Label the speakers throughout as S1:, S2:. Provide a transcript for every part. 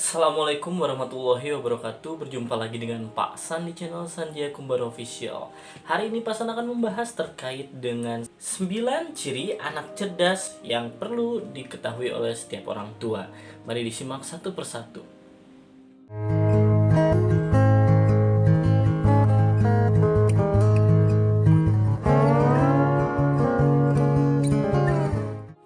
S1: Assalamualaikum warahmatullahi wabarakatuh. Berjumpa lagi dengan Pak San di channel Sanjaya Kumbara Official. Hari ini Pak San akan membahas terkait dengan 9 ciri anak cerdas yang perlu diketahui oleh setiap orang tua. Mari disimak satu persatu.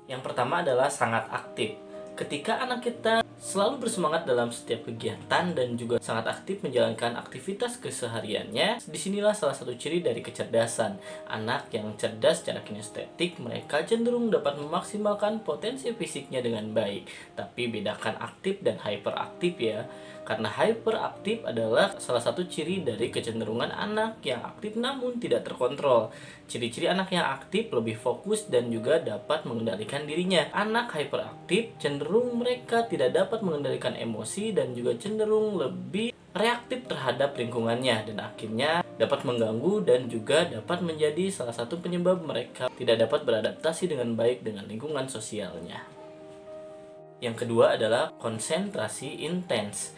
S1: Yang pertama adalah sangat aktif. Ketika anak kita selalu bersemangat dalam setiap kegiatan dan juga sangat aktif menjalankan aktivitas kesehariannya, disinilah salah satu ciri dari kecerdasan. Anak yang cerdas secara kinestetik, mereka cenderung dapat memaksimalkan potensi fisiknya dengan baik. Tapi bedakan aktif dan hyperaktif ya. Karena hyperaktif adalah salah satu ciri dari kecenderungan anak yang aktif namun tidak terkontrol. Ciri-ciri anak yang aktif lebih fokus dan juga dapat mengendalikan dirinya. Anak hyperaktif cenderung mereka tidak dapat mengendalikan emosi dan juga cenderung lebih reaktif terhadap lingkungannya dan akhirnya dapat mengganggu dan juga dapat menjadi salah satu penyebab mereka tidak dapat beradaptasi dengan baik dengan lingkungan sosialnya. Yang kedua adalah konsentrasi intens.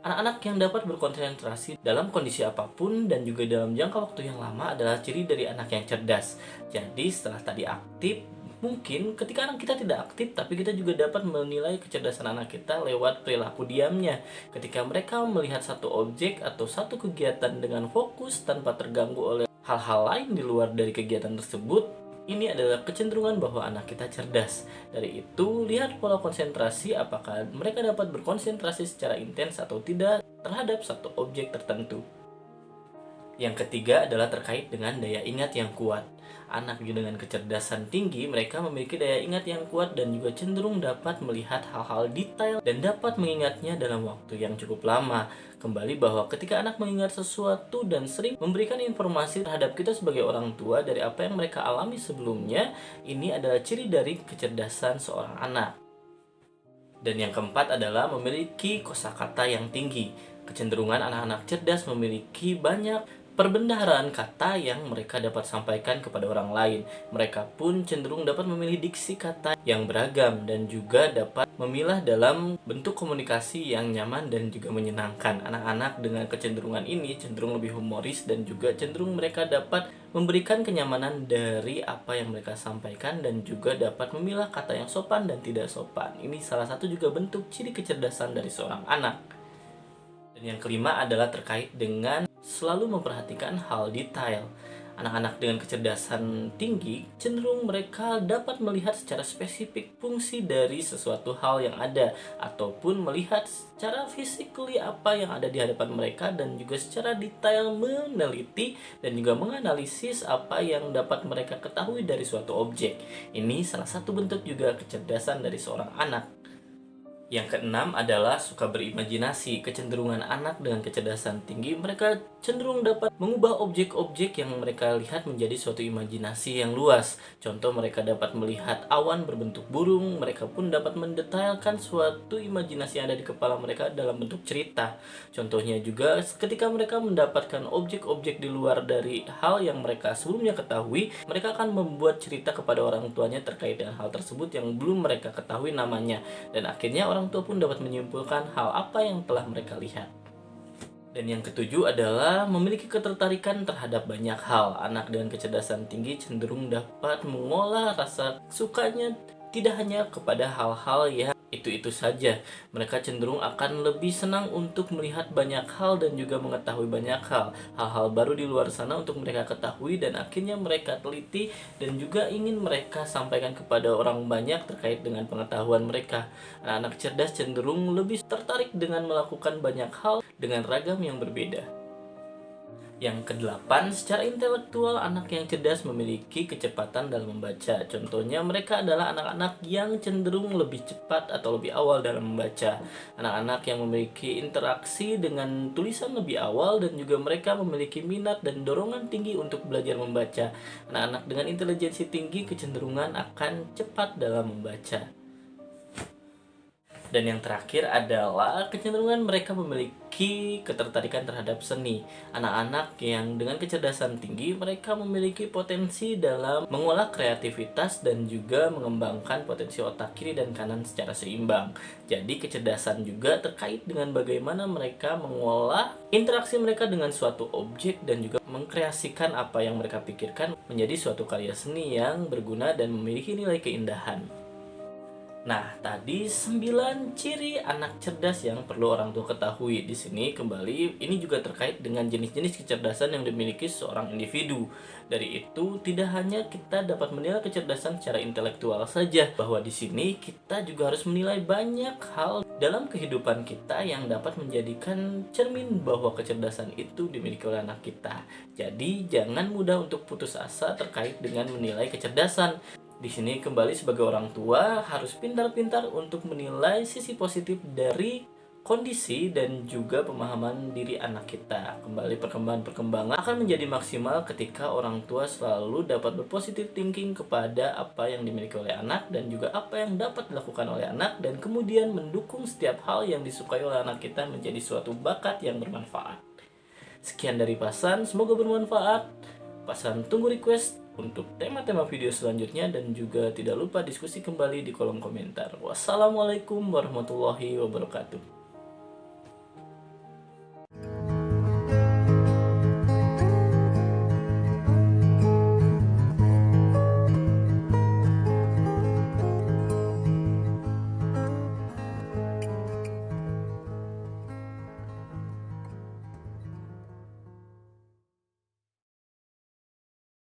S1: Anak-anak yang dapat berkonsentrasi dalam kondisi apapun dan juga dalam jangka waktu yang lama adalah ciri dari anak yang cerdas. Jadi setelah tadi aktif, mungkin ketika anak kita tidak aktif, tapi kita juga dapat menilai kecerdasan anak kita lewat perilaku diamnya. Ketika mereka melihat satu objek atau satu kegiatan dengan fokus tanpa terganggu oleh hal-hal lain di luar dari kegiatan tersebut, ini adalah kecenderungan bahwa anak kita cerdas. Dari itu, lihat pola konsentrasi apakah mereka dapat berkonsentrasi secara intens atau tidak terhadap satu objek tertentu. Yang ketiga adalah terkait dengan daya ingat yang kuat. Anak dengan kecerdasan tinggi, mereka memiliki daya ingat yang kuat dan juga cenderung dapat melihat hal-hal detail dan dapat mengingatnya dalam waktu yang cukup lama. Kembali bahwa ketika anak mengingat sesuatu dan sering memberikan informasi terhadap kita sebagai orang tua dari apa yang mereka alami sebelumnya, ini adalah ciri dari kecerdasan seorang anak. Dan yang keempat adalah memiliki kosakata yang tinggi. Kecenderungan anak-anak cerdas memiliki banyak perbendaharaan kata yang mereka dapat sampaikan kepada orang lain. Mereka pun cenderung dapat memilih diksi kata yang beragam dan juga dapat memilah dalam bentuk komunikasi yang nyaman dan juga menyenangkan. Anak-anak dengan kecenderungan ini cenderung lebih humoris dan juga cenderung mereka dapat memberikan kenyamanan dari apa yang mereka sampaikan dan juga dapat memilah kata yang sopan dan tidak sopan. Ini salah satu juga bentuk ciri kecerdasan dari seorang anak. Dan yang kelima adalah terkait dengan selalu memperhatikan hal detail. Anak-anak dengan kecerdasan tinggi cenderung mereka dapat melihat secara spesifik fungsi dari sesuatu hal yang ada ataupun melihat secara physically apa yang ada di hadapan mereka dan juga secara detail meneliti dan juga menganalisis apa yang dapat mereka ketahui dari suatu objek. Ini salah satu bentuk juga kecerdasan dari seorang anak. Yang keenam adalah suka berimajinasi. Kecenderungan anak dengan kecerdasan tinggi, mereka cenderung dapat mengubah objek-objek yang mereka lihat menjadi suatu imajinasi yang luas. Contoh, mereka dapat melihat awan berbentuk burung, mereka pun dapat mendetailkan suatu imajinasi yang ada di kepala mereka dalam bentuk cerita. Contohnya juga ketika mereka mendapatkan objek-objek di luar dari hal yang mereka sebelumnya ketahui, mereka akan membuat cerita kepada orang tuanya terkait dengan hal tersebut yang belum mereka ketahui namanya. Dan akhirnya orang tua pun dapat menyimpulkan hal apa yang telah mereka lihat. Dan yang ketujuh adalah memiliki ketertarikan terhadap banyak hal. Anak dengan kecerdasan tinggi cenderung dapat mengolah rasa sukanya tidak hanya kepada hal-hal yang itu-itu saja. Mereka cenderung akan lebih senang untuk melihat banyak hal dan juga mengetahui banyak hal. Hal-hal baru di luar sana untuk mereka ketahui dan akhirnya mereka teliti dan juga ingin mereka sampaikan kepada orang banyak terkait dengan pengetahuan mereka. Anak-anak cerdas cenderung lebih tertarik dengan melakukan banyak hal dengan ragam yang berbeda. Yang kedelapan, secara intelektual anak yang cerdas memiliki kecepatan dalam membaca. Contohnya mereka adalah anak-anak yang cenderung lebih cepat atau lebih awal dalam membaca. Anak-anak yang memiliki interaksi dengan tulisan lebih awal dan juga mereka memiliki minat dan dorongan tinggi untuk belajar membaca. Anak-anak dengan intelijensi tinggi kecenderungan akan cepat dalam membaca. Dan yang terakhir adalah kecenderungan mereka memiliki ketertarikan terhadap seni. Anak-anak yang dengan kecerdasan tinggi, mereka memiliki potensi dalam mengolah kreativitas dan juga mengembangkan potensi otak kiri dan kanan secara seimbang. Jadi kecerdasan juga terkait dengan bagaimana mereka mengolah interaksi mereka dengan suatu objek dan juga mengkreasikan apa yang mereka pikirkan menjadi suatu karya seni yang berguna dan memiliki nilai keindahan. Nah, tadi 9 ciri anak cerdas yang perlu orang tua ketahui. Di sini kembali ini juga terkait dengan jenis-jenis kecerdasan yang dimiliki seorang individu. Dari itu tidak hanya kita dapat menilai kecerdasan secara intelektual saja, bahwa di sini kita juga harus menilai banyak hal dalam kehidupan kita yang dapat menjadikan cermin bahwa kecerdasan itu dimiliki oleh anak kita. Jadi, jangan mudah untuk putus asa terkait dengan menilai kecerdasan. Di sini kembali sebagai orang tua harus pintar-pintar untuk menilai sisi positif dari kondisi dan juga pemahaman diri anak kita. Kembali perkembangan akan menjadi maksimal ketika orang tua selalu dapat berpositif thinking kepada apa yang dimiliki oleh anak dan juga apa yang dapat dilakukan oleh anak, dan kemudian mendukung setiap hal yang disukai oleh anak kita menjadi suatu bakat yang bermanfaat. Sekian dari Pasan, semoga bermanfaat. Pasan tunggu request untuk tema-tema video selanjutnya dan juga tidak lupa diskusi kembali di kolom komentar. Wassalamualaikum warahmatullahi wabarakatuh.